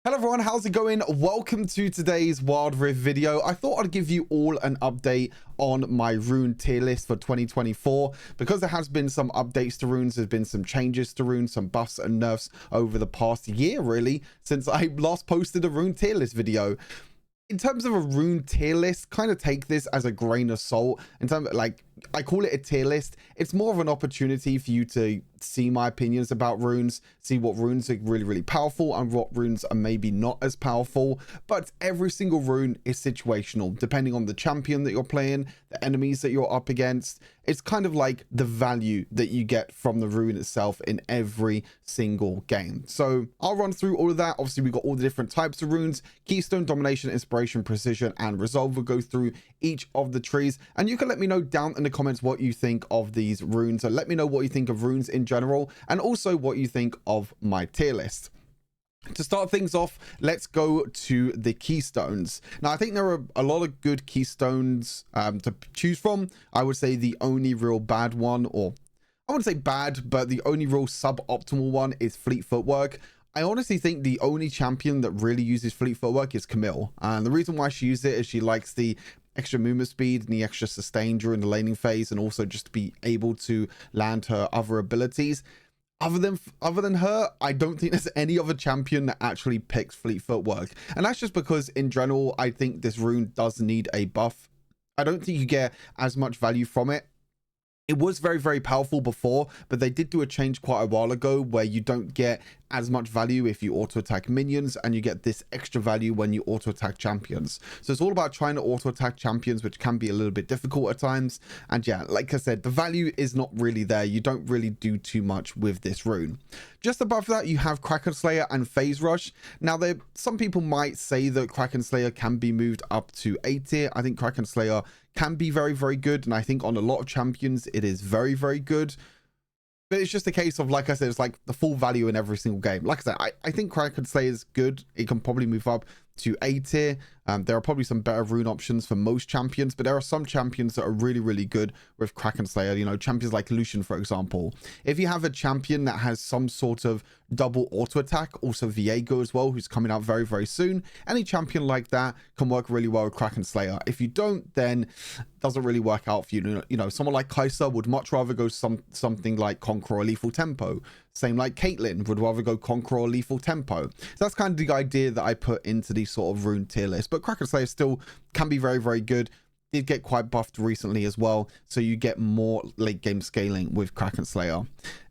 Hello everyone, how's it going? Welcome to today's Wild Rift video. I thought I'd give you all an update on my rune tier list for 2024 because there has been some updates to runes. There's been some changes to runes, some buffs and nerfs over the past year really since I last posted a rune tier list video. In terms of a rune tier list, kind of take this as a grain of salt. In terms of, like, I call it a tier list. It's more of an opportunity for you to see my opinions about runes, see what runes are really powerful and what runes are maybe not as powerful. But every single rune is situational depending on the champion that you're playing, the enemies that you're up against. It's kind of like the value that you get from the rune itself in every single game. So I'll run through all of that. Obviously we got all the different types of runes: Keystone, Domination, Inspiration, Precision and Resolve. We'll go through each of the trees and you can let me know down in the comments what you think of these runes. So let me know what you think of runes in general and also what you think of my tier list. To start things off, let's go to the Keystones. Now, I think there are a lot of good Keystones to choose from. I would say the only real bad one, or I wouldn't say bad, but the only real suboptimal one is Fleet Footwork. I honestly think the only champion that really uses Fleet Footwork is Camille. And the reason why she uses it is she likes the extra movement speed and the extra sustain during the laning phase, and also just to be able to land her other abilities. Other than her, I don't think there's any other champion that actually picks Fleet Footwork. And that's just because in general, I think this rune does need a buff. I don't think you get as much value from it. It was very powerful before, but they did do a change quite a while ago where you don't get as much value if you auto attack minions, and you get this extra value when you auto attack champions. So it's all about trying to auto attack champions, which can be a little bit difficult at times. And yeah, like I said, the value is not really there. You don't really do too much with this rune. Just above that, you have Kraken Slayer and Phase Rush. Now, some people might say that Kraken Slayer can be moved up to A tier. I think Kraken Slayer can be very good, and I think on a lot of champions it is very good. But it's just a case of, like I said, it's like the full value in every single game. Like I said, I think Kraken Slayer is good. It can probably move up to A tier. There are probably some better rune options for most champions, but there are some champions that are really good with Kraken Slayer. You know, champions like Lucian, for example. If you have a champion that has some sort of double auto attack, also Viego as well, who's coming out very soon, any champion like that can work really well with Kraken Slayer. If you don't, then it doesn't really work out for you. You know, someone like Kai'Sa would much rather go something like Conqueror or Lethal Tempo. Same like Caitlyn would rather go Conqueror or Lethal Tempo. So that's kind of the idea that I put into these sort of rune tier list. But Kraken Slayer still can be very good. Did get quite buffed recently as well, so you get more late game scaling with Kraken Slayer.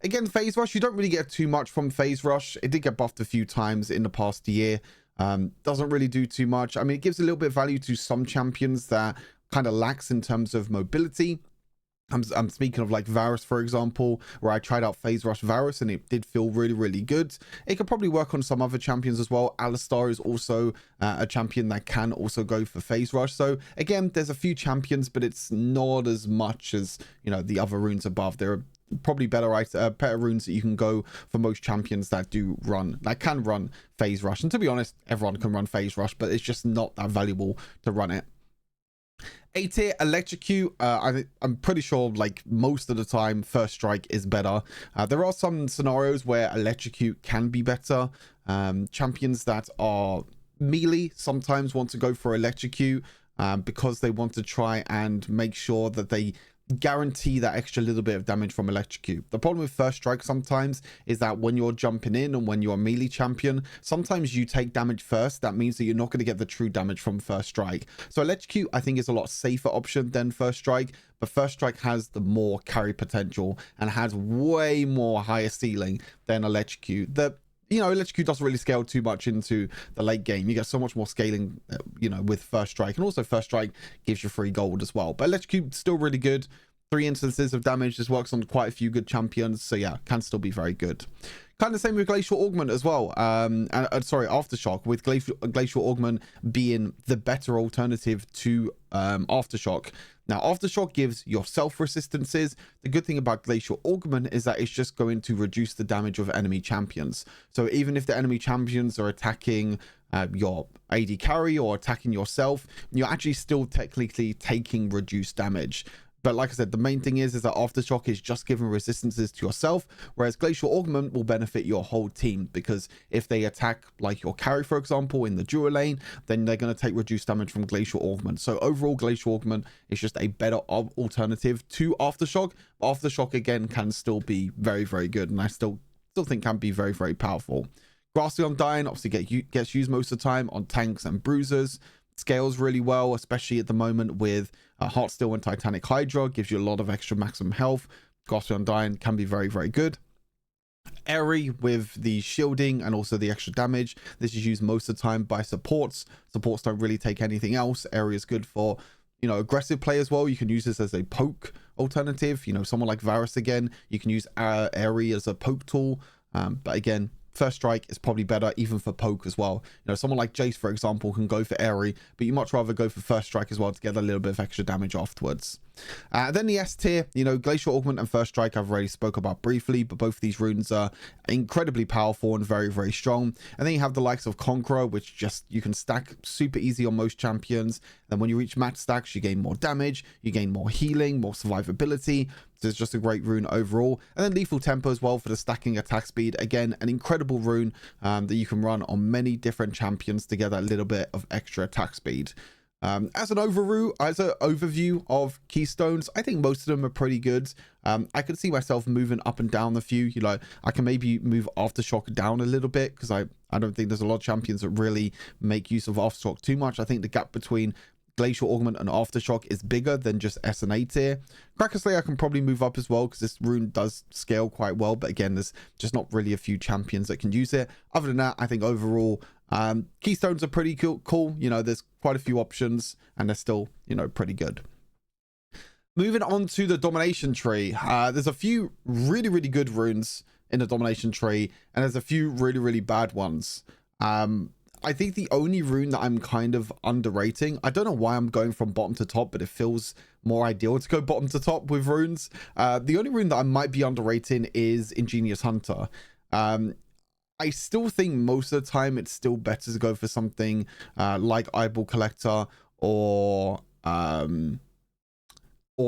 Again, Phase Rush, you don't really get too much from Phase Rush. It did get buffed a few times in the past year. Doesn't really do too much. I mean, it gives a little bit of value to some champions that kind of lacks in terms of mobility. I'm speaking of like Varus, for example, where I tried out Phase Rush Varus and it did feel really good. It could probably work on some other champions as well. Alistar is also a champion that can also go for Phase Rush. So again, there's a few champions, but it's not as much as, you know, the other runes above. There are probably better runes that you can go for most champions that can run Phase Rush. And to be honest, everyone can run Phase Rush, but it's just not that valuable to run it. A tier Electrocute, I'm pretty sure like most of the time First Strike is better. There are some scenarios where Electrocute can be better. Champions that are melee sometimes want to go for Electrocute because they want to try and make sure that they guarantee that extra little bit of damage from Electrocute. The problem with First Strike sometimes is that when you're jumping in and when you're a melee champion, sometimes you take damage first. That means that you're not going to get the true damage from First Strike. So Electrocute, I think, is a lot safer option than First Strike, but First Strike has the more carry potential and has way more higher ceiling than Electrocute. You know, Electrocute doesn't really scale too much into the late game. You get so much more scaling, you know, with First Strike. And also First Strike gives you free gold as well. But Electrocute still really good. 3 instances of damage. This works on quite a few good champions. So yeah, can still be very good. Kind of same with Glacial Augment as well. Sorry, Aftershock, with Glacial Augment being the better alternative to Aftershock. Now, Aftershock gives yourself resistances. The good thing about Glacial Augment is that it's just going to reduce the damage of enemy champions. So even if the enemy champions are attacking your AD carry or attacking yourself, you're actually still technically taking reduced damage. But like I said, the main thing is that Aftershock is just giving resistances to yourself, whereas Glacial Augment will benefit your whole team, because if they attack like your carry, for example, in the dual lane, then they're going to take reduced damage from Glacial Augment. So overall, Glacial Augment is just a better alternative to Aftershock. Aftershock again can still be very, very good, and I still think can be very, very powerful. Grassy Undying obviously gets used most of the time on tanks and bruisers. Scales really well, especially at the moment with Heartsteel and Titanic Hydra. Gives you a lot of extra maximum health. Grassy Undying can be very, very good. Airy with the shielding and also the extra damage. This is used most of the time by supports. Supports don't really take anything else. Airy is good for, you know, aggressive play as well. You can use this as a poke alternative. You know, someone like Varus again, you can use Airy as a poke tool. But again, First Strike is probably better even for poke as well. You know, someone like Jace, for example, can go for Airy, but you much rather go for First Strike as well to get a little bit of extra damage afterwards. Then the S tier, you know, Glacial Augment and First Strike I've already spoke about briefly, but both of these runes are incredibly powerful and very, very strong. And then you have the likes of Conqueror, which just you can stack super easy on most champions. Then when you reach max stacks, you gain more damage, you gain more healing, more survivability. So it's just a great rune overall. And then Lethal Tempo as well for the stacking attack speed. Again, an incredible rune that you can run on many different champions to get a little bit of extra attack speed. As an overview of Keystones, I think most of them are pretty good. I could see myself moving up and down a few. You know, I can maybe move Aftershock down a little bit, because I don't think there's a lot of champions that really make use of Aftershock too much. I think the gap between Glacial Augment and Aftershock is bigger than just S and A tier. Cracker Slayer I can probably move up as well, because this rune does scale quite well, but again, there's just not really a few champions that can use it. Other than that, I think overall Keystones are pretty cool. You know, there's quite a few options and they're still, you know, pretty good. Moving on to the Domination tree, there's a few really, really good runes in the Domination tree, and there's a few really, really bad ones. I think the only rune that I'm kind of underrating, I don't know why I'm going from bottom to top, but it feels more ideal to go bottom to top with runes. The only rune that I might be underrating is Ingenious Hunter. I still think most of the time it's still better to go for something like Eyeball Collector or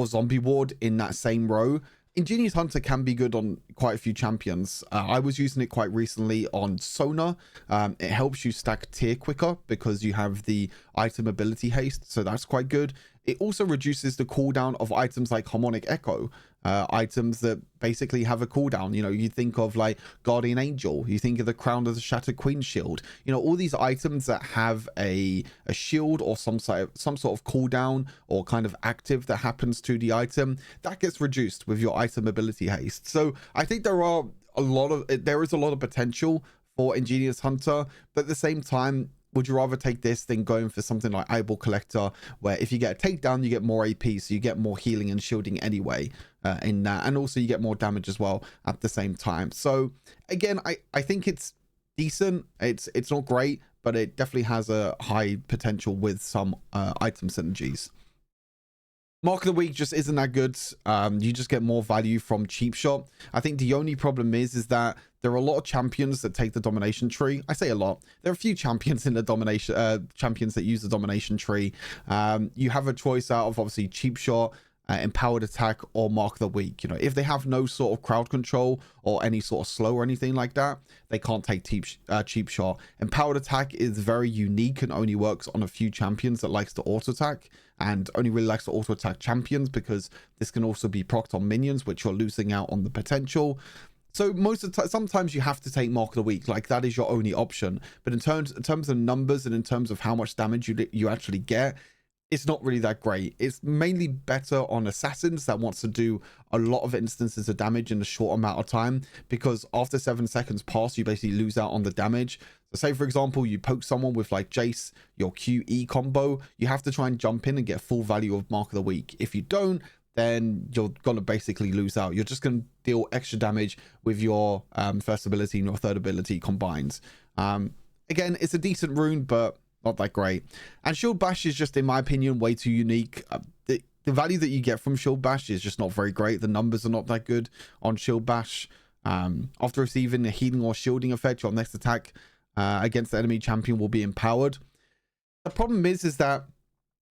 Zombie Ward in that same row. Ingenious Hunter can be good on quite a few champions. I was using it quite recently on Sona. It helps you stack tier quicker because you have the item ability haste, so that's quite good. It also reduces the cooldown of items like Harmonic Echo, items that basically have a cooldown. You know, you think of like Guardian Angel, you think of the Crown of the Shattered Queen shield. You know, all these items that have a shield or some sort of cooldown or kind of active that happens to the item, that gets reduced with your item ability haste. So I think there is a lot of potential for Ingenious Hunter, but at the same time, would you rather take this than going for something like Eyeball Collector, where if you get a takedown, you get more AP, so you get more healing and shielding anyway in that, and also you get more damage as well at the same time. So again, I think it's decent. It's not great, but it definitely has a high potential with some item synergies. Mark of the Week just isn't that good. You just get more value from Cheap Shot. I think the only problem is that there are a lot of champions that take the Domination tree. I say a lot. There are a few champions in the Domination champions that use the Domination tree. You have a choice out of obviously Cheap Shot, Empowered Attack, or Mark of the Week. You know, if they have no sort of crowd control or any sort of slow or anything like that, they can't take Cheap Shot. Empowered Attack is very unique and only works on a few champions that likes to auto attack, and only really likes to auto attack champions, because this can also be procced on minions, which you're losing out on the potential. So most of the time, sometimes you have to take Mark of the Week, like that is your only option. But in terms of numbers and in terms of how much damage you actually get, it's not really that great. It's mainly better on assassins that wants to do a lot of instances of damage in a short amount of time, because after 7 seconds pass, you basically lose out on the damage. So say, for example, you poke someone with like Jace, your QE combo, you have to try and jump in and get full value of Mark of the Week. If you don't, then you're gonna basically lose out. You're just gonna deal extra damage with your first ability and your third ability combined. Again, it's a decent rune, but not that great. And Shield Bash is just, in my opinion, way too unique. The value that you get from Shield Bash is just not very great. The numbers are not that good on Shield Bash. After receiving a healing or shielding effect, your next attack against the enemy champion will be empowered. The problem is that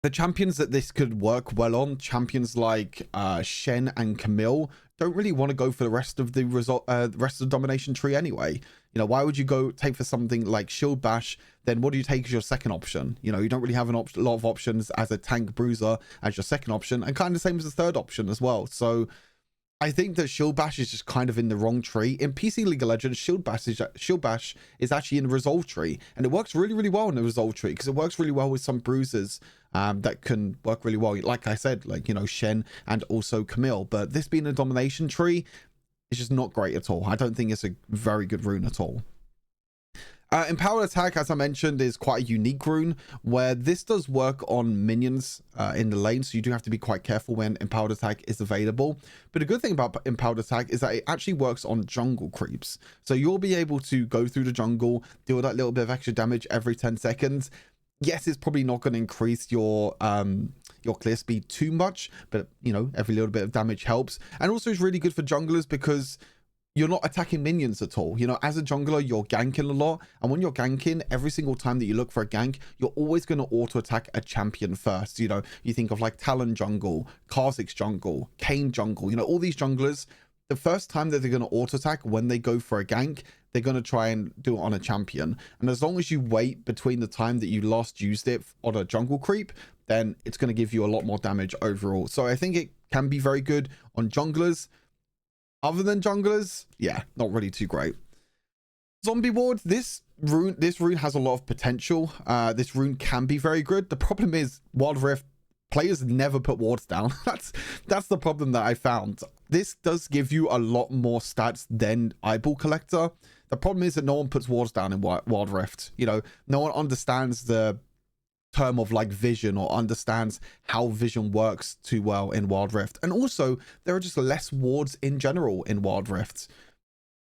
The champions that this could work well on, champions like Shen and Camille, don't really want to go for the rest of the rest of the domination tree anyway. You know, why would you go take for something like Shield Bash? Then what do you take as your second option? You know, you don't really have a lot of options as a tank bruiser as your second option, and kind of the same as the third option as well. So I think that Shield Bash is just kind of in the wrong tree. In PC League of Legends, Shield Bash is actually in the Resolve tree, and it works really, really well in the Resolve tree because it works really well with some bruisers that can work really well. Like I said, like, you know, Shen and also Camille. But this being a domination tree is just not great at all. I don't think it's a very good rune at all. Empowered Attack, as I mentioned, is quite a unique rune where this does work on minions in the lane, so you do have to be quite careful when Empowered Attack is available. But a good thing about Empowered Attack is that it actually works on jungle creeps, so you'll be able to go through the jungle, deal that little bit of extra damage every 10 seconds. Yes, it's probably not going to increase your clear speed too much, but you know, every little bit of damage helps. And also it's really good for junglers because you're not attacking minions at all. You know, as a jungler, you're ganking a lot. And when you're ganking, every single time that you look for a gank, you're always going to auto attack a champion first. You know, you think of like Talon jungle, Kha'Zix jungle, Kayn jungle, you know, all these junglers, the first time that they're going to auto attack when they go for a gank, they're going to try and do it on a champion. And as long as you wait between the time that you last used it on a jungle creep, then it's going to give you a lot more damage overall. So I think it can be very good on junglers. Other than junglers, yeah, not really too great. Zombie ward, this rune has a lot of potential. This rune can be very good. The problem is Wild Rift players never put wards down. That's the problem that I found. This does give you a lot more stats than Eyeball Collector. The problem is that no one puts wards down in Wild Rift. You know, no one understands the term of like vision or understands how vision works too well in Wild Rift. And also there are just less wards in general in Wild Rift.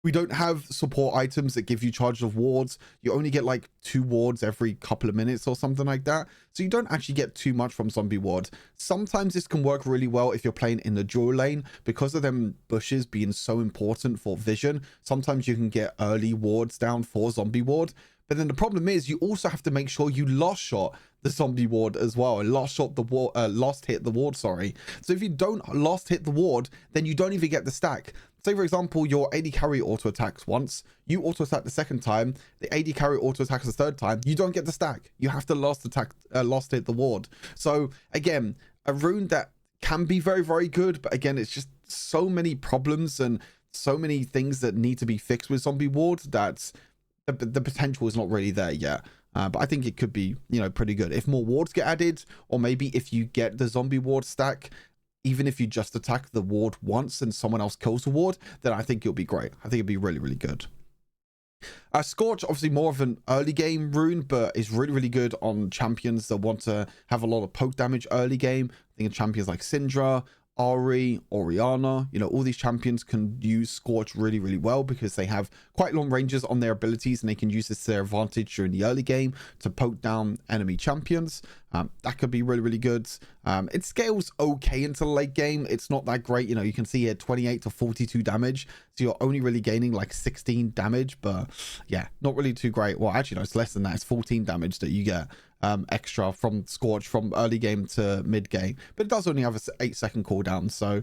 We don't have support items that give you charges of wards. You only get like 2 wards every couple of minutes or something like that. So you don't actually get too much from zombie wards. Sometimes this can work really well if you're playing in the dual lane because of them bushes being so important for vision. Sometimes you can get early wards down for zombie ward. But then the problem is you also have to make sure you last shot the zombie ward as well, and last hit the ward, sorry. So if you don't last hit the ward, then you don't even get the stack. Say for example, your AD carry auto attacks once, you auto attack the second time, the AD carry auto attacks the third time, you don't get the stack. You have to last hit the ward. So again, a rune that can be very, very good, but again, it's just so many problems and so many things that need to be fixed with zombie ward that the potential is not really there yet. But I think it could be, you know, pretty good if more wards get added, or maybe if you get the zombie ward stack, even if you just attack the ward once and someone else kills the ward, then I think it'll be great. I think it'd be really, really good. Scorch, obviously more of an early game rune, but is really, really good on champions that want to have a lot of poke damage early game. I think of champions like Syndra, Ari, Orianna, you know, all these champions can use Scorch really, really well because they have quite long ranges on their abilities and they can use this to their advantage during the early game to poke down enemy champions. That could be really, really good. It scales okay into the late game. It's not that great. You know, you can see here 28 to 42 damage. So you're only really gaining like 16 damage, but yeah, not really too great. Well, actually, no, it's less than that. It's 14 damage that you get extra from Scorch from early game to mid game, but it does only have a 8-second cooldown. So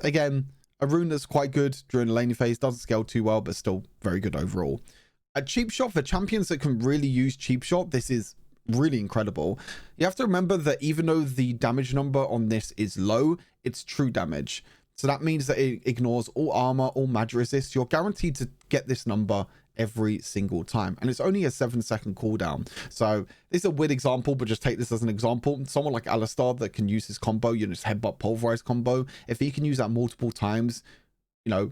again, a rune that's quite good during the laning phase, doesn't scale too well, but still very good overall. A cheap shot for champions that can really use cheap shot, this is really incredible. You have to remember that even though the damage number on this is low, it's true damage. So that means that it ignores all armor, all magic resist. You're guaranteed to get this number every single time, and it's only a 7-second cooldown. So this is a weird example, but just take this as an example. Someone like Alistar that can use his combo, you know, his headbutt pulverize combo, if he can use that multiple times, you know,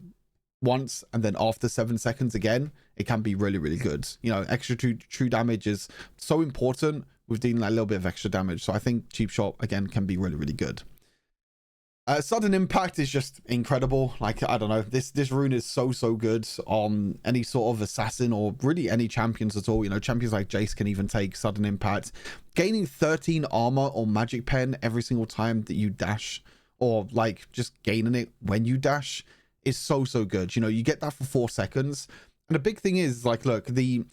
once and then after 7 seconds again, it can be really, really good. You know, extra true damage is so important with dealing that little bit of extra damage. So I think cheap shot again can be really, really good. Sudden impact is just incredible. Like, I don't know, this rune is so good on any sort of assassin or really any champions at all. You know, champions like Jace can even take sudden impact. Gaining 13 armor or magic pen every single time that you dash, or like just gaining it when you dash, is so good. You know, you get that for 4 seconds. And the big thing is, like, look, the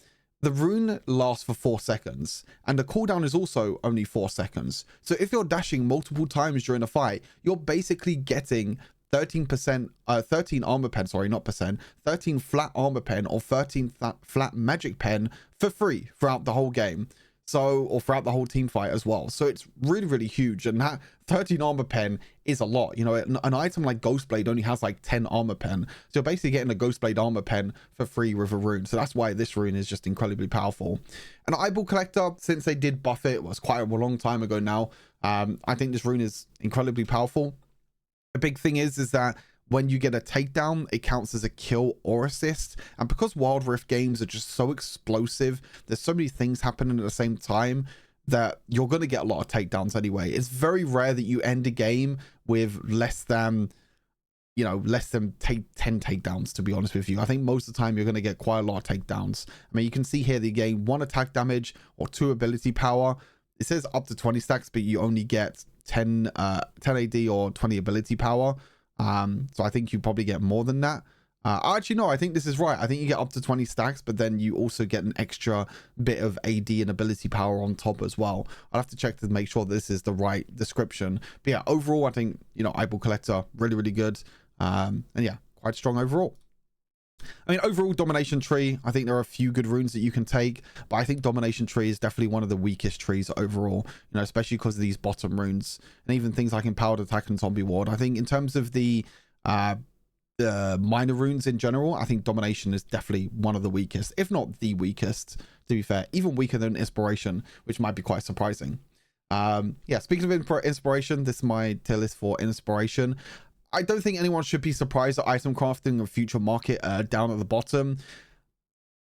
the rune lasts for 4 seconds and the cooldown is also only 4 seconds. So if you're dashing multiple times during a fight, you're basically getting 13%, 13 armor pen, sorry, not percent, 13 flat armor pen or 13 flat magic pen for free throughout the whole game. So, or throughout the whole team fight as well. So it's really, really huge. And that 13 armor pen is a lot. You know, an item like Ghostblade only has like 10 armor pen. So you're basically getting a Ghostblade armor pen for free with a rune. So that's why this rune is just incredibly powerful. An eyeball collector, since they did buff it, was quite a long time ago now. I think this rune is incredibly powerful. The big thing is that when you get a takedown, it counts as a kill or assist. And because Wild Rift games are just so explosive, there's so many things happening at the same time that you're going to get a lot of takedowns anyway. It's very rare that you end a game with less than 10 takedowns, to be honest with you. I think most of the time you're going to get quite a lot of takedowns. I mean, you can see here they gain 1 attack damage or 2 ability power. It says up to 20 stacks, but you only get 10 AD or 20 ability power. So I think you probably get more than that. Actually, no, I think this is right. I think you get up to 20 stacks, but then you also get an extra bit of AD and ability power on top as well. I'll have to check to make sure this is the right description. But yeah, overall, I think, you know, Eyeball Collector, really, really good. And yeah, quite strong overall. I mean, overall, Domination Tree, I think there are a few good runes that you can take, but I think Domination Tree is definitely one of the weakest trees overall, you know, especially because of these bottom runes and even things like Empowered Attack and Zombie Ward. I think in terms of the minor runes in general, I think Domination is definitely one of the weakest, if not the weakest, to be fair, even weaker than Inspiration, which might be quite surprising. Yeah, speaking of Inspiration, this is my tier list for Inspiration. I don't think anyone should be surprised at item crafting or future market down at the bottom.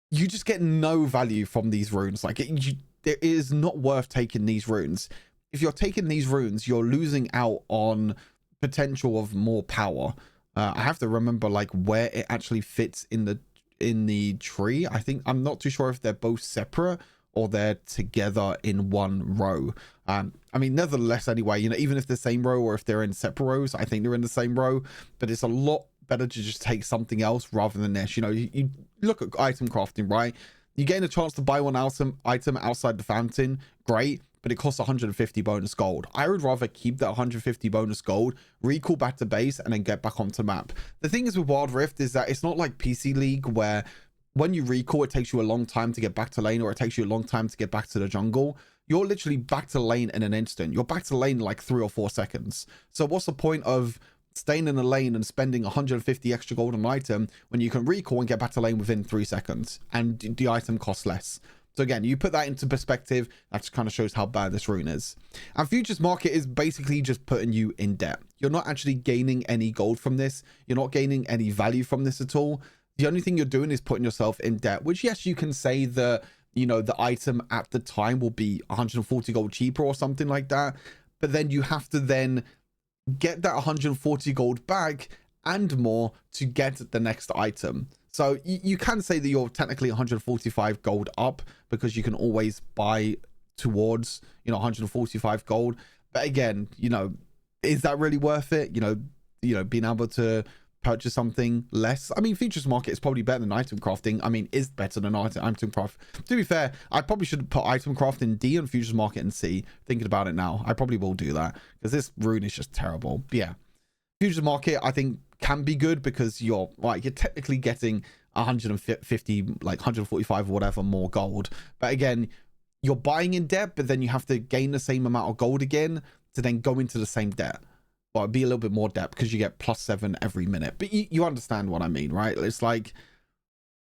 You just get no value from these runes. Like, it is not worth taking these runes. If you're taking these runes, you're losing out on potential of more power. I have to remember like where it actually fits in the tree. I think I'm not too sure if they're both separate or they're together in one row. I mean, nevertheless, anyway, you know, even if they're the same row or if they're in separate rows, I think they're in the same row, but it's a lot better to just take something else rather than this. You know, you look at item crafting, right? You gain a chance to buy one item outside the fountain, great, but it costs 150 bonus gold. I would rather keep that 150 bonus gold, recall back to base, and then get back onto map. The thing is with Wild Rift is that it's not like PC League where when you recall, it takes you a long time to get back to lane, or it takes you a long time to get back to the jungle. You're literally back to lane in an instant. You're back to lane in like 3 or 4 seconds. So what's the point of staying in the lane and spending 150 extra gold on an item when you can recall and get back to lane within 3 seconds and the item costs less? So again, you put that into perspective, that just kind of shows how bad this rune is. And Futures Market is basically just putting you in debt. You're not actually gaining any gold from this. You're not gaining any value from this at all. The only thing you're doing is putting yourself in debt, which yes, you can say that, you know, the item at the time will be 140 gold cheaper or something like that. But then you have to then get that 140 gold back and more to get the next item. So you can say that you're technically 145 gold up because you can always buy towards, you know, 145 gold. But again, you know, is that really worth it? You know, being able to purchase something less. I mean, Futures Market is probably better than item crafting. I mean, is better than item craft. To be fair, I probably should put item craft in D and Futures Market in C. Thinking about it now, I probably will do that because this rune is just terrible. But yeah, Futures Market I think can be good because you're technically getting 150, like 145 or whatever more gold. But again, you're buying in debt, but then you have to gain the same amount of gold again to then go into the same debt. Well, it'd be a little bit more depth because you get +7 every minute. But you understand what I mean, right? It's like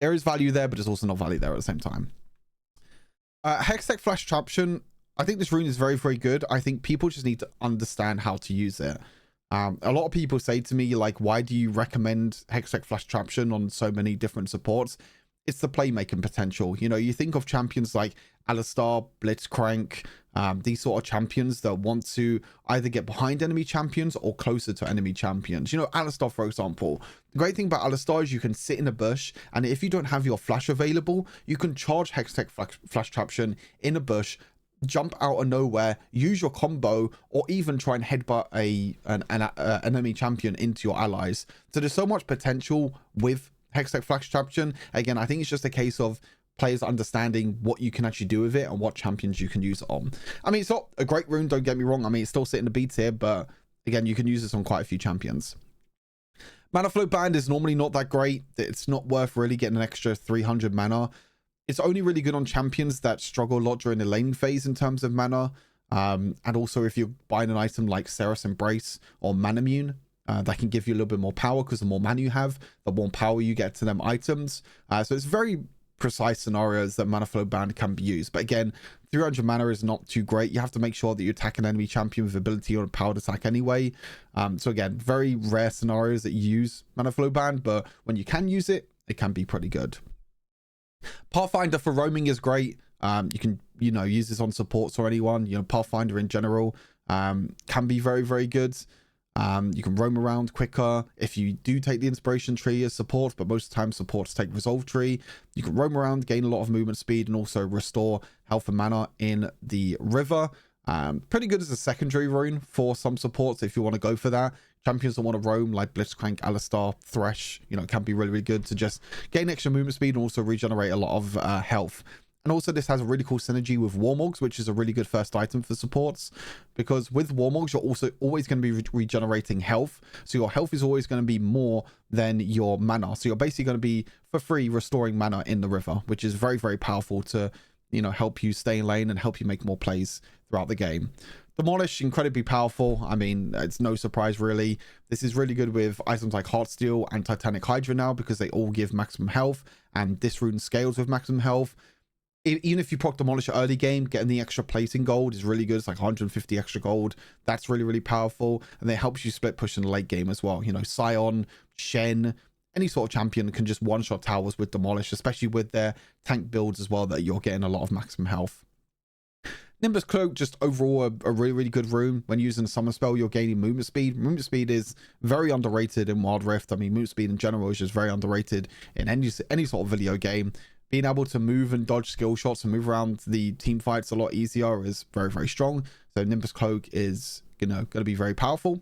there is value there, but there's also not value there at the same time. Hextech Flash Traption. I think this rune is very, very good. I think people just need to understand how to use it. A lot of people say to me, like, why do you recommend Hextech Flash Traption on so many different supports? It's the playmaking potential. You know, you think of champions like Alistar, Blitzcrank, these sort of champions that want to either get behind enemy champions or closer to enemy champions. You know, Alistar, for example, the great thing about Alistar is you can sit in a bush, and if you don't have your flash available, you can charge Hextech Flash Traption in a bush, jump out of nowhere, use your combo, or even try and headbutt an enemy champion into your allies. So there's so much potential with Hextech Flash Traption. Again, I think it's just a case of players understanding what you can actually do with it and what champions you can use it on. I mean, it's not a great rune, don't get me wrong. I mean, it's still sitting the B tier, but again, you can use this on quite a few champions. Mana flow band is normally not that great. It's not worth really getting an extra 300 mana. It's only really good on champions that struggle a lot during the laning phase in terms of mana. And also if you're buying an item like Seraph Embrace or Manamune, that can give you a little bit more power, because the more mana you have, the more power you get to them items. So it's very precise scenarios that mana flow band can be used. But again, 300 mana is not too great. You have to make sure that you attack an enemy champion with ability or a powered attack anyway. So again, very rare scenarios that you use mana flow band, but when you can use it, it can be pretty good. Pathfinder for roaming is great. You can, use this on supports or anyone. Pathfinder in general can be very, very good. You can roam around quicker if you do take the inspiration tree as support, but most of the time supports take resolve tree. You can roam around, gain a lot of movement speed, and also restore health and mana in the river. Pretty good as a secondary rune for some supports if you want to go for that. Champions that want to roam like Blitzcrank, Alistar, Thresh, can be really, really good to just gain extra movement speed and also regenerate a lot of health. And also this has a really cool synergy with Warmogs, which is a really good first item for supports, because with Warmogs, you're also always going to be regenerating health. So your health is always going to be more than your mana. So you're basically going to be for free restoring mana in the river, which is very, very powerful to, help you stay in lane and help you make more plays throughout the game. Demolish, incredibly powerful. I mean, it's no surprise really. This is really good with items like Heartsteel and Titanic Hydra now, because they all give maximum health, and this rune scales with maximum health. Even if you proc Demolish early game, getting the extra plating gold is really good. It's like 150 extra gold. That's really, really powerful. And it helps you split push in the late game as well. Scion, Shen, any sort of champion can just one-shot towers with Demolish, especially with their tank builds as well, that you're getting a lot of maximum health. Nimbus Cloak, just overall a really, really good rune. When using a summon spell, you're gaining movement speed. Movement speed is very underrated in Wild Rift. I mean, movement speed in general is just very underrated in any sort of video game. Being able to move and dodge skill shots and move around the team fights a lot easier is very, very strong. So Nimbus Cloak is, going to be very powerful.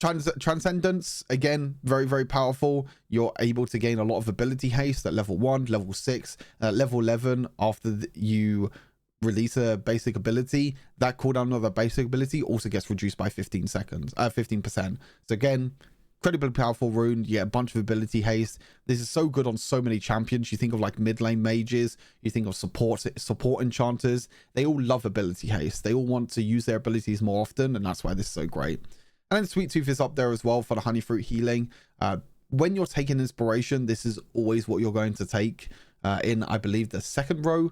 Transcendence, again, very, very powerful. You're able to gain a lot of ability haste at level 1, level 6, level 11 after you release a basic ability. That cooldown of the basic ability also gets reduced by 15%. So again, incredibly powerful rune. You get a bunch of ability haste. This is so good on so many champions. You think of like mid lane mages, you think of support enchanters. They all love ability haste. They all want to use their abilities more often, and that's why this is so great. And then Sweet Tooth is up there as well for the honey fruit healing. When you're taking inspiration, this is always what you're going to take in, I believe, the second row.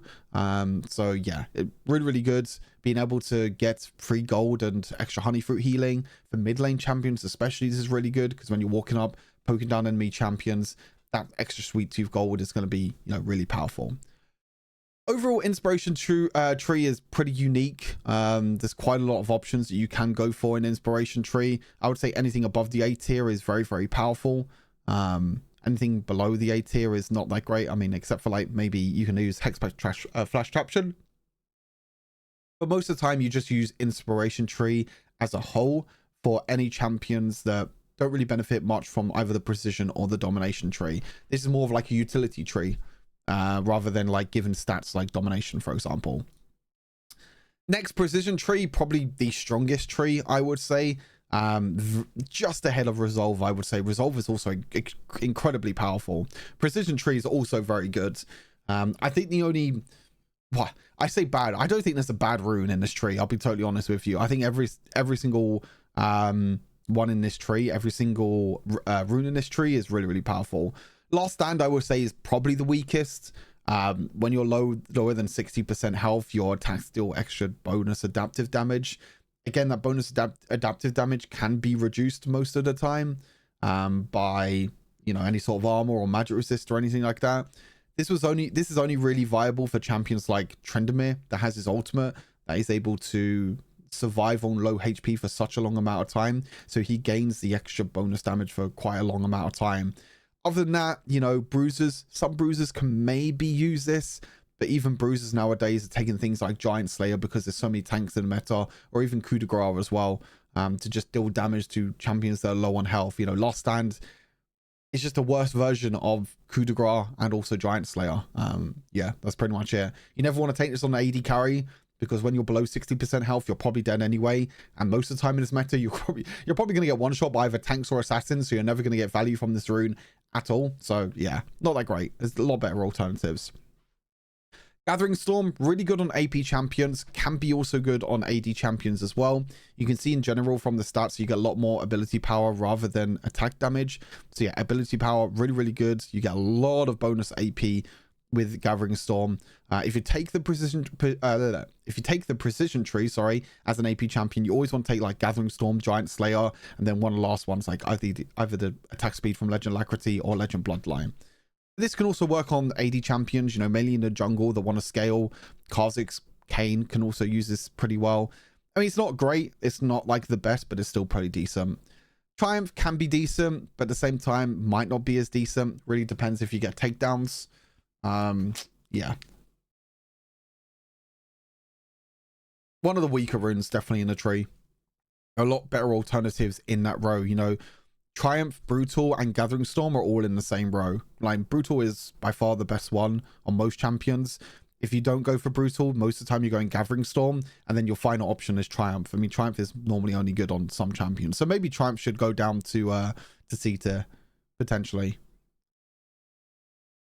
So yeah, really, really good. Being able to get free gold and extra honey fruit healing for mid lane champions especially, this is really good, because when you're walking up, poking down enemy champions, that extra Sweet Tooth gold is going to be, really powerful. Overall, inspiration tree is pretty unique. There's quite a lot of options that you can go for in inspiration tree. I would say anything above the A tier is very, very powerful. Anything below the A tier is not that great. I mean, except for like maybe you can use flash traption. But most of the time you just use inspiration tree as a whole for any champions that don't really benefit much from either the precision or the domination tree. This is more of like a utility tree. Rather than like given stats like domination, for example. Next, precision tree, probably the strongest tree, I would say. Just ahead of resolve, I would say. Resolve is also incredibly powerful. Precision tree is also very good. I think the only, well, I say bad, I don't think there's a bad rune in this tree, I'll be totally honest with you. I think every single one in this tree, every single rune in this tree is really, really powerful. Last Stand, I would say, is probably the weakest. When you're lower than 60% health, your attacks deal extra bonus adaptive damage. Again, that bonus adaptive damage can be reduced most of the time by, any sort of armor or magic resist or anything like that. This is only really viable for champions like Tryndamere, that has his ultimate, that is able to survive on low HP for such a long amount of time. So he gains the extra bonus damage for quite a long amount of time. Other than that, bruisers, some bruisers can maybe use this, but even bruisers nowadays are taking things like Giant Slayer because there's so many tanks in the meta, or even Coup de Grace as well, to just deal damage to champions that are low on health. Last Stand, it's just a worse version of coup de grace and also Giant Slayer. Yeah, that's pretty much it. You never want to take this on the AD carry, because when you're below 60% health, you're probably dead anyway. And most of the time in this meta, you're probably going to get one shot by either tanks or assassins, so you're never going to get value from this rune at all. So yeah, not that great. There's a lot better alternatives. Gathering Storm, really good on AP champions, can be also good on AD champions as well. You can see in general from the stats, you get a lot more ability power rather than attack damage. So yeah, ability power, really, really good. You get a lot of bonus AP with Gathering Storm. If you take the precision tree, sorry, as an AP champion, you always want to take like Gathering Storm, Giant Slayer, and then one of the last ones like either the attack speed from Legend Alacrity or Legend Bloodline. This can also work on AD champions, you know, mainly in the jungle that want to scale. Kha'Zix, Kayn can also use this pretty well. I mean, it's not great. It's not like the best, but it's still pretty decent. Triumph can be decent, but at the same time, might not be as decent. Really depends if you get takedowns. Yeah. One of the weaker runes, definitely in the tree. A lot better alternatives in that row, you know. Triumph, Brutal, and Gathering Storm are all in the same row. Like, Brutal is by far the best one on most champions. If you don't go for Brutal, most of the time you're going Gathering Storm, and then your final option is Triumph. I mean, Triumph is normally only good on some champions. So maybe Triumph should go down to C tier, potentially.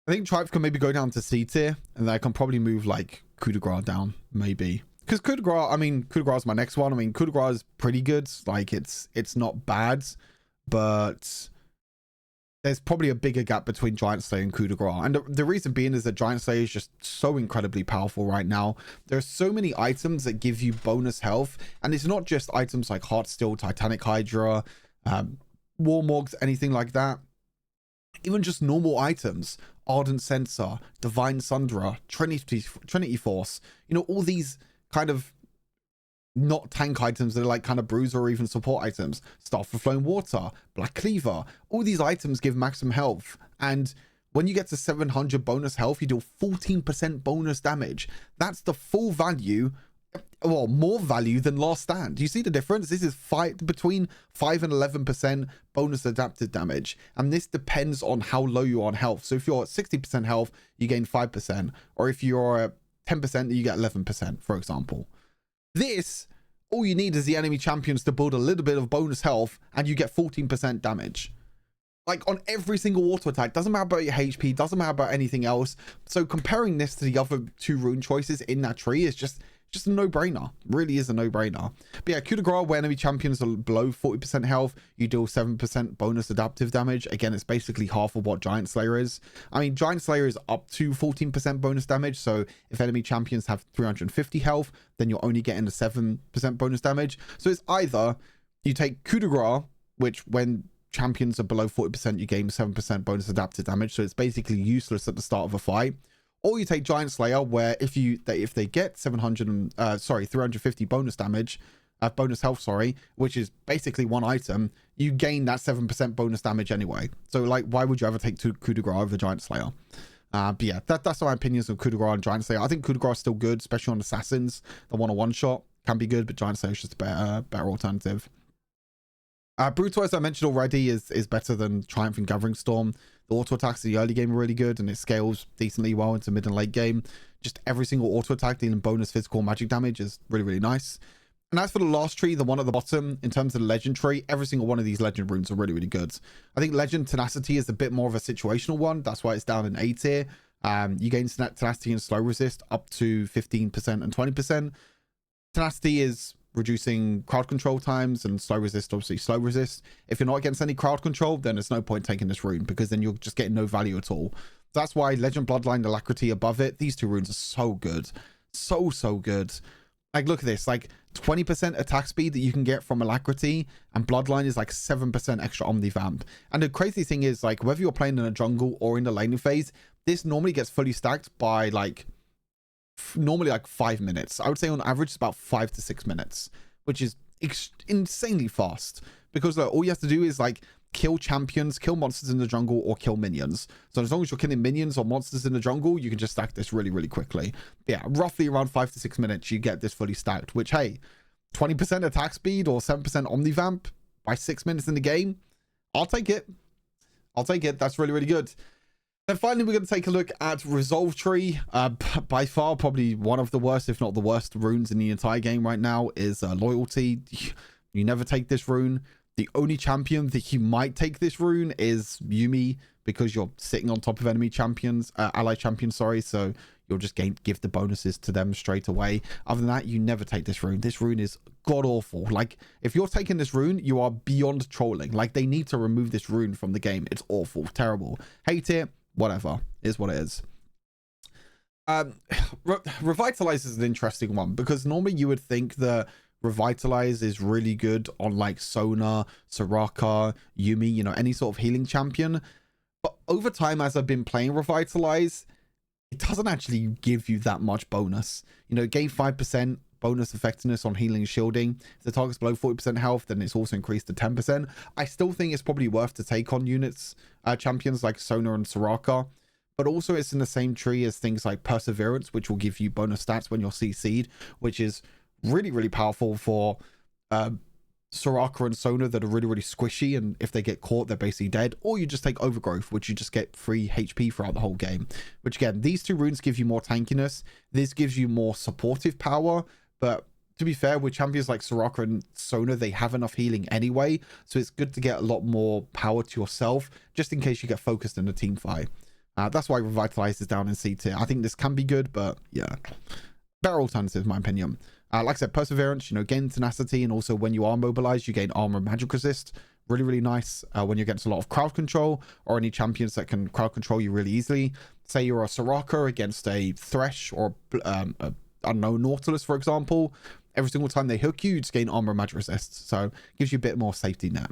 I think Triumph can maybe go down to C tier, and then I can probably move, like, Coup de Grace down, maybe. Because Coup de Grace, I mean, Coup de Grace is my next one. I mean, Coup de Grace is pretty good. Like, it's not bad. But there's probably a bigger gap between Giant Slayer and Coup de Grace. And the reason being is that Giant Slayer is just so incredibly powerful right now. There's so many items that give you bonus health. And it's not just items like Heartsteel, Titanic Hydra, Warmogs, anything like that. Even just normal items. Ardent Sensor, Divine Sunderer, Trinity Force. You know, all these kind of not tank items that are like kind of bruiser or even support items. Staff of Flowing Water, Black Cleaver, all these items give maximum health, and when you get to 700 bonus health, you do 14% bonus damage. That's the full value, well, more value than Last Stand. Do you see the difference? This is between 5 and 11% bonus adaptive damage, and this depends on how low you are on health. So if you're at 60% health, you gain 5%, or if you're at 10%, you get 11%, for example. This, all you need is the enemy champions to build a little bit of bonus health, and you get 14% damage. Like, on every single auto attack. Doesn't matter about your HP, doesn't matter about anything else. So comparing this to the other two rune choices in that tree is just a no-brainer. Really is a no-brainer. But yeah, Coup de Grace, where enemy champions are below 40% health, you deal 7% bonus adaptive damage. Again, it's basically half of what Giant Slayer is. I mean, Giant Slayer is up to 14% bonus damage, so if enemy champions have 350 health, then you're only getting the 7% bonus damage. So it's either you take Coup de Grace, which when champions are below 40%, you gain 7% bonus adaptive damage, so it's basically useless at the start of a fight. Or you take Giant Slayer, where if they get 350 bonus damage, bonus health, sorry, which is basically one item, you gain that 7% bonus damage anyway. So like, why would you ever take Coup de Grace over Giant Slayer? But yeah, that's my opinions on Coup de Grace and Giant Slayer. I think Coup de Grace is still good, especially on assassins. The one shot can be good, but Giant Slayer is just a better alternative. Brutal, as I mentioned already, is better than Triumph and Gathering Storm. The auto attacks in the early game are really good, and it scales decently well into mid and late game. Just every single auto attack dealing bonus physical magic damage is really, really nice. And as for the last tree, the one at the bottom, in terms of the legend tree, every single one of these legend runes are really, really good. I think Legend Tenacity is a bit more of a situational one. That's why it's down in A tier. You gain Tenacity and Slow Resist up to 15% and 20%. Tenacity is reducing crowd control times, and Slow Resist, obviously Slow Resist. If you're not against any crowd control, then there's no point taking this rune, because then you're just getting no value at all. That's why Legend Bloodline Alacrity above it, these two runes are so good. So good. Like, look at this, like 20% attack speed that you can get from Alacrity, and Bloodline is like 7% extra Omnivamp. And the crazy thing is, like, whether you're playing in a jungle or in the laning phase, this normally gets fully stacked by like normally like 5 minutes. I would say on average it's about 5 to 6 minutes, which is insanely fast, because all you have to do is like kill champions, kill monsters in the jungle, or kill minions. So as long as you're killing minions or monsters in the jungle, you can just stack this really, really quickly. Yeah, roughly around 5 to 6 minutes you get this fully stacked, which, hey, 20% attack speed or 7% Omnivamp by 6 minutes in the game, I'll take it. I'll take it. That's really, really good. And finally, we're going to take a look at Resolve Tree. By far, probably one of the worst, if not the worst, runes in the entire game right now is Loyalty. You never take this rune. The only champion that you might take this rune is Yuumi, because you're sitting on top of enemy champions, ally champions, sorry. So you'll just give the bonuses to them straight away. Other than that, you never take this rune. This rune is god awful. Like, if you're taking this rune, you are beyond trolling. Like, they need to remove this rune from the game. It's awful, terrible. Hate it. Whatever, is what it is. Revitalize is an interesting one, because normally you would think that Revitalize is really good on like Sona, Soraka, Yuumi, you know, any sort of healing champion. But over time, as I've been playing Revitalize, it doesn't actually give you that much bonus. You know, gain 5% bonus effectiveness on healing and shielding. If the target's below 40% health, then it's also increased to 10%. I still think it's probably worth to take on units, champions like Sona and Soraka, but also it's in the same tree as things like Perseverance, which will give you bonus stats when you're CC'd, which is really, really powerful for Soraka and Sona that are really, really squishy, and if they get caught, they're basically dead. Or you just take Overgrowth, which you just get free HP throughout the whole game, which again, these two runes give you more tankiness. This gives you more supportive power. But to be fair, with champions like Soraka and Sona, they have enough healing anyway. So it's good to get a lot more power to yourself, just in case you get focused in a team fight. That's why Revitalize is down in C tier. I think this can be good, but yeah, better alternative in my opinion. Like I said, Perseverance, you know, gain tenacity, and also when you are mobilized, you gain armor and magic resist. Really, really nice when you're against a lot of crowd control, or any champions that can crowd control you really easily. Say you're a Soraka against a Thresh or I don't know, Nautilus, for example. Every single time they hook you, you just gain armor and magic resist. So it gives you a bit more safety net.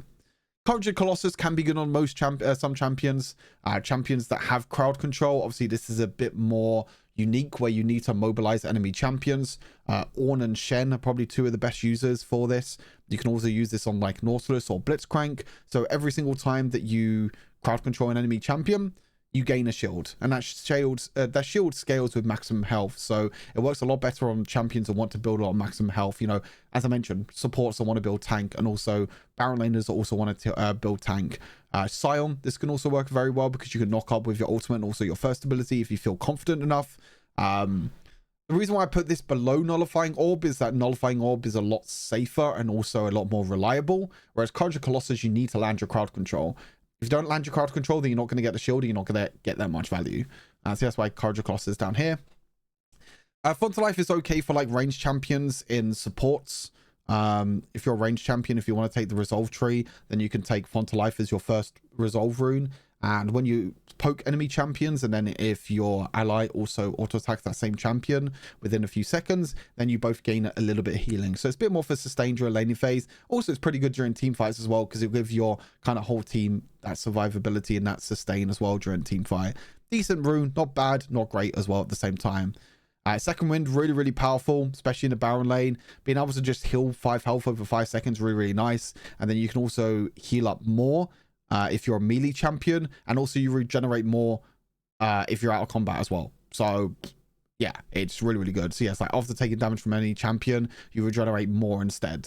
Courage of Colossus can be good on most some champions. Champions that have crowd control. Obviously, this is a bit more unique, where you need to mobilize enemy champions. Ornn and Shen are probably two of the best users for this. You can also use this on like Nautilus or Blitzcrank. So every single time that you crowd control an enemy champion, you gain a shield, and that shield scales with maximum health. So it works a lot better on champions that want to build a lot of maximum health. You know, as I mentioned, supports that want to build tank, and also Baron laners that also want to build tank. Scion, this can also work very well, because you can knock up with your ultimate and also your first ability if you feel confident enough. The reason why I put this below Nullifying Orb is that Nullifying Orb is a lot safer and also a lot more reliable, whereas Courage of Colossus, you need to land your crowd control. If you don't land your crowd control, then you're not going to get the shield, and you're not going to get that much value. So that's why Courage of Colossus is down here. Fun to Life is okay for like ranged champions in supports. If you're a ranged champion, if you want to take the Resolve Tree, then you can take Fun to Life as your first Resolve rune. And when you poke enemy champions, and then if your ally also auto attacks that same champion within a few seconds, then you both gain a little bit of healing. So it's a bit more for sustain during laning phase. Also, it's pretty good during team fights as well, because it'll give your kind of whole team that survivability and that sustain as well during team fight. Decent rune, not bad, not great as well at the same time. Second Wind, really, really powerful, especially in the Baron lane. Being able to just heal 5 health over 5 seconds, really, really nice. And then you can also heal up more if you're a melee champion, and also you regenerate more if you're out of combat as well. So yeah, it's really, really good. So yeah, it's like after taking damage from any champion, you regenerate more instead.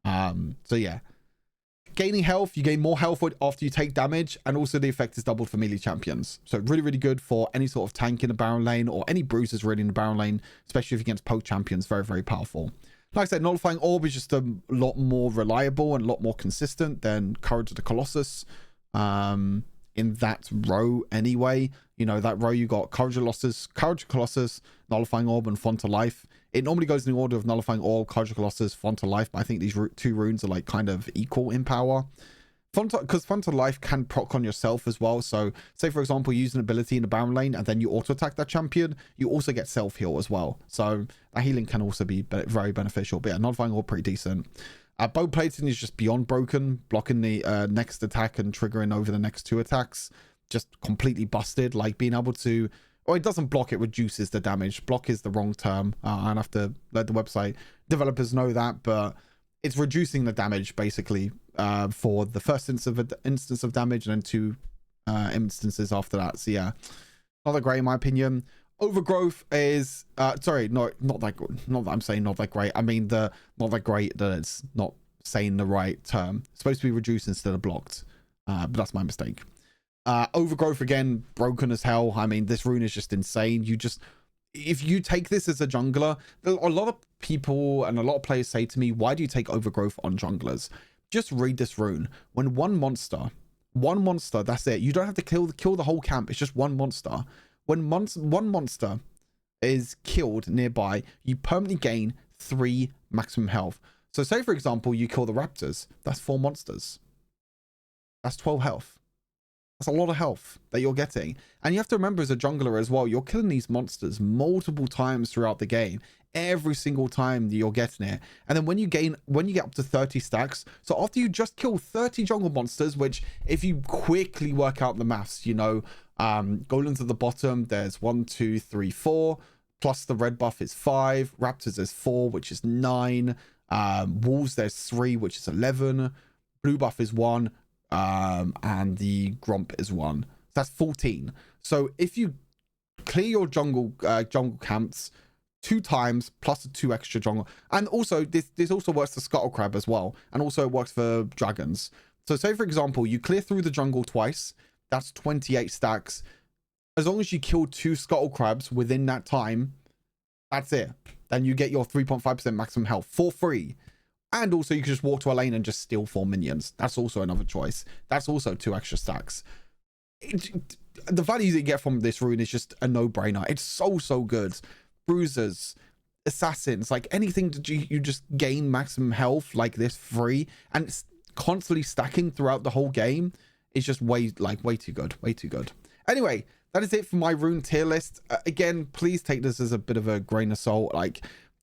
So yeah, gaining health, you gain more health after you take damage, and also the effect is doubled for melee champions. So really, really good for any sort of tank in the Baron lane, or any bruisers really in the Baron lane, especially if against poke champions. Very, very powerful. Like I said, Nullifying Orb is just a lot more reliable and a lot more consistent than Courage of the Colossus in that row anyway. You know, that row you got Courage of Colossus, Nullifying Orb, and Font to Life. It normally goes in the order of Nullifying Orb, Courage of Colossus, Font to Life, but I think these two runes are like kind of equal in power. Because Font to Life can proc on yourself as well. So say, for example, you use an ability in the Baron lane and then you auto attack that champion, you also get self heal as well. So that healing can also be very beneficial. But yeah, Nullifying Orb pretty decent. Bow plating is just beyond broken, blocking the next attack and triggering over the next 2 attacks. Just completely busted. Like being able to, or it doesn't block, it reduces the damage. Block is the wrong term. I'd have to let the website developers know that, but it's reducing the damage basically for the first instance of damage, and then 2 instances after that. So yeah, not that great in my opinion. Overgrowth is sorry, not that I'm saying not that great. I mean the not that great, that it's not saying the right term. It's supposed to be reduced instead of blocked, but that's my mistake. Overgrowth, again, broken as hell. I mean, this rune is just insane. If you take this as a jungler, a lot of people and a lot of players say to me, why do you take overgrowth on junglers? Just read this rune. When one monster, that's it. You don't have to kill the whole camp. It's just one monster. When one monster is killed nearby, you permanently gain 3 maximum health. So say, for example, you kill the raptors. That's 4 monsters. That's 12 health. That's a lot of health that you're getting. And you have to remember, as a jungler as well, you're killing these monsters multiple times throughout the game. Every single time that you're getting it. And then when you get up to 30 stacks, so after you just kill 30 jungle monsters, which if you quickly work out the maths, you know, golems at the bottom, there's 1, 2, 3, 4, plus the red buff is 5, raptors is 4, which is 9, wolves there's 3, which is 11, blue buff is 1, and the grump is 1. So that's 14. So if you clear your jungle camps 2 times plus 2 extra jungle, and also this also works for scuttle crab as well, and also it works for dragons. So say, for example, you clear through the jungle twice, that's 28 stacks. As long as you kill 2 scuttle crabs within that time, that's it. Then you get your 3.5% maximum health for free. And also you can just walk to a lane and just steal 4 minions. That's also another choice. That's also 2 extra stacks. The value that you get from this rune is just a no-brainer. It's so good. Bruisers, assassins, like anything that you just gain maximum health like this free, and it's constantly stacking throughout the whole game, is just way too good. Anyway, that is it for my rune tier list. Again, please take this as a bit of a grain of salt. Like,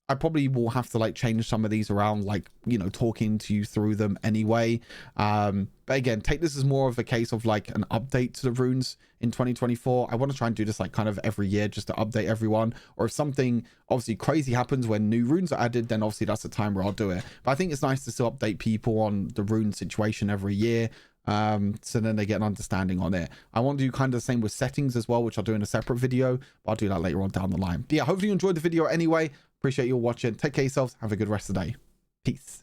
I probably will have to like change some of these around, like, you know, talking to you through them anyway. But again, take this as more of a case of like an update to the runes in 2024. I want to try and do this like kind of every year just to update everyone. Or if something obviously crazy happens when new runes are added, then obviously that's the time where I'll do it. But I think it's nice to still update people on the rune situation every year. So then they get an understanding on it. I want to do kind of the same with settings as well, which I'll do in a separate video, but I'll do that later on down the line. But yeah, hopefully you enjoyed the video anyway. Appreciate you all watching. Take care of yourselves. Have a good rest of the day. Peace.